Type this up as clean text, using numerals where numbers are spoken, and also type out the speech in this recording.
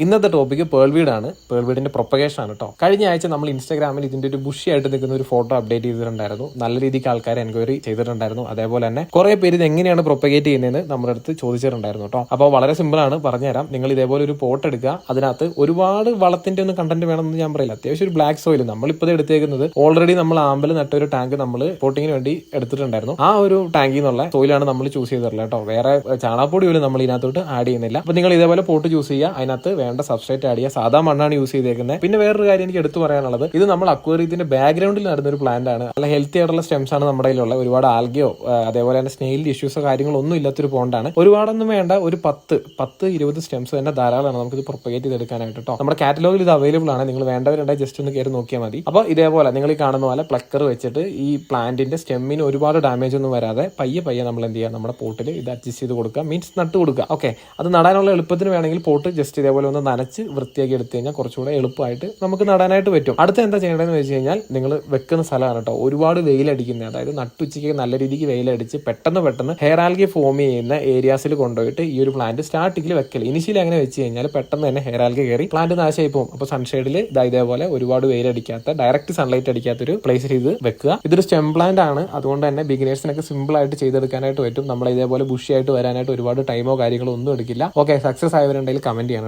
ഇന്നത്തെ topic pearl വീടാണ്. Pearl വീടിന്റെ പ്രൊപ്പഗേഷൻ ആണ് കേട്ടോ. കഴിഞ്ഞ ആഴ്ച നമ്മൾ ഇൻസ്റ്റാഗ്രാമിൽ ഇതിന്റെ ഒരു ബുഷി ആയിട്ട് നിൽക്കുന്ന ഒരു ഫോട്ടോ അപ്ഡേറ്റ് ചെയ്തിട്ടുണ്ടായിരുന്നു. നല്ല രീതിക്ക് ആൾക്കാർ എൻക്വയറി ചെയ്തിട്ടുണ്ടായിരുന്നു. അതേപോലെ തന്നെ കുറെ പേര് ഇത് എങ്ങനെയാണ് പ്രൊപ്പഗേറ്റ് ചെയ്യുന്നതെന്ന് നമ്മുടെ അടുത്ത് ചോദിച്ചിട്ടുണ്ടായിരുന്നു കേട്ടോ. അപ്പോൾ വളരെ സിമ്പിൾ ആണ്, പറഞ്ഞുതരാം. നിങ്ങൾ ഇതേപോലെ ഒരു പോട്ട് എടുക്കുക, അതിനകത്ത് ഒരുപാട് വളത്തിന്റെ ഒന്നും കണ്ടന്റ് വേണമെന്ന് ഞാൻ പറയില്ല. അത്യാവശ്യം ഒരു ബ്ലാക്ക് സോയിൽ നമ്മളിപ്പോൾ എടുത്തേക്കുന്നത് ഓൾറെഡി നമ്മൾ ആമ്പൽ നട്ട ഒരു ടാങ്ക് നമ്മൾ പോട്ടിങ്ങിന് വേണ്ടി എടുത്തിട്ടുണ്ടായിരുന്നു. ആ ഒരു ടാങ്കിൽ നിന്നുള്ള സോയിലാണ് നമ്മൾ ചൂസ് ചെയ്തിട്ടുള്ളത് കേട്ടോ. വേറെ ചാണകപ്പൊടി പോലും നമ്മൾ ഇതിനകത്തോട്ട് ആഡ് ചെയ്യുന്നില്ല. അപ്പോൾ നിങ്ങൾ ഇതേപോലെ പോട്ട് ചൂസ് ചെയ്യുക, അതിനകത്ത് വേണ്ട സബ്സ്ട്രേറ്റ് ആഡ് ചെയ്യുക. സാധാ മണ്ണാണ് യൂസ് ചെയ്തേക്കുന്നത്. പിന്നെ വേറൊരു കാര്യം എനിക്ക് എടുത്തു പറയാനുള്ളത്, ഇത് നമ്മൾ അക്വേറിയത്തിന്റെ ബാക്ക്ഗ്രൗണ്ടിൽ നടന്ന ഒരു പ്ലാന്റ് ആണ്. നല്ല ഹെൽത്തി ആയിട്ടുള്ള സ്റ്റെംസ് ആണ് നമ്മുടെ കയ്യിലുള്ള. ഒരുപാട് ആൽഗയോ അതേപോലെ തന്നെ സ്നെയിൽ ഇഷ്യൂസോ കാര്യങ്ങളോ ഒന്നും ഇല്ലാത്തൊരു പോണ്ടാണ്. ഒരുപാടൊന്നും വേണ്ട, ഒരു 10-20 സ്റ്റെംസ് തന്നെ ധാരാളമാണ് നമുക്കിത് പ്രൊപ്പഗേറ്റ് ചെയ്തെടുക്കാനായിട്ട് കേട്ടോ. നമ്മുടെ കാറ്റലോഗിൽ ഇത് അവൈലബിൾ ആണ്. നിങ്ങൾ വേണ്ടവരുണ്ടെങ്കിൽ ജസ്റ്റ് ഒന്ന് കയറി നോക്കിയാൽ മതി. അപ്പോൾ ഇതേപോലെ നിങ്ങൾ ഈ കാണുന്ന പോലെ പ്ലക്കർ വെച്ചിട്ട് ഈ പ്ലാന്റിന്റെ സ്റ്റെമ്മിന് ഒരുപാട് ഡാമേജ് ഒന്നും വരാതെ പയ്യെ നമ്മൾ എന്ത് ചെയ്യുക, നമ്മുടെ പോട്ടിൽ ഇത് അഡ്ജസ്റ്റ് ചെയ്ത് കൊടുക്കുക, മീൻസ് നട്ട് കൊടുക്കുക. ഓക്കെ, അത് നടാനുള്ള എളുപ്പത്തിന് വേണമെങ്കിൽ പോട്ട് ജസ്റ്റ് ഇതേപോലെ ഒന്ന് നനച്ച് വൃത്തിയാക്കി എടുത്തു കഴിഞ്ഞാൽ കുറച്ചുകൂടെ എളുപ്പമായിട്ട് നമുക്ക് നടാനായിട്ട് പറ്റും. അടുത്ത എന്താ ചെയ്യേണ്ടതെന്ന് വെച്ച് കഴിഞ്ഞാൽ, നിങ്ങൾ വെക്കുന്ന സ്ഥലമാണ് കേട്ടോ. ഒരുപാട് വെയിലടിക്കുന്നത്, അതായത് നട്ടുച്ചയ്ക്ക് നല്ല രീതിക്ക് വെയിലടിച്ച് പെട്ടെന്ന് ഹെയർ ആൽഗി ഫോം ചെയ്യുന്ന ഏരിയാസിൽ കൊണ്ടുപോയിട്ട് ഈ ഒരു പ്ലാന്റ് സ്റ്റാർട്ടിങ്ങിൽ വെക്കൽ. ഇനിഷ്യലി അങ്ങനെ വെച്ച് കഴിഞ്ഞാൽ പെട്ടെന്ന് തന്നെ ഹെയർ ആൽഗി കയറി പ്ലാന്റ് നാശമായി പോകും. അപ്പോൾ സൺഷെയ്ഡിൽ ഇതേപോലെ ഒരുപാട് വെയിലടിക്കാത്ത, ഡയറക്റ്റ് സൺലൈറ്റ് അടിക്കാത്തൊരു പ്ലേസിൽ ഇത് വെക്കുക. ഇതൊരു സ്റ്റെം പ്ലാന്റ് ആണ്, അതുകൊണ്ട് തന്നെ ബിഗിനേഴ്സിനൊക്കെ സിമ്പിൾ ആയിട്ട് ചെയ്തെടുക്കാനായിട്ട് പറ്റും. നമ്മൾ ഇതേപോലെ ബുഷിയായിട്ട് വരാനായിട്ട് ഒരുപാട് ടൈമോ കാര്യങ്ങളോ ഒന്നും എടുക്കില്ല. ഓക്കെ, സക്സസ് ആയവരുണ്ടെങ്കിൽ കമന്റ് ചെയ്യണം.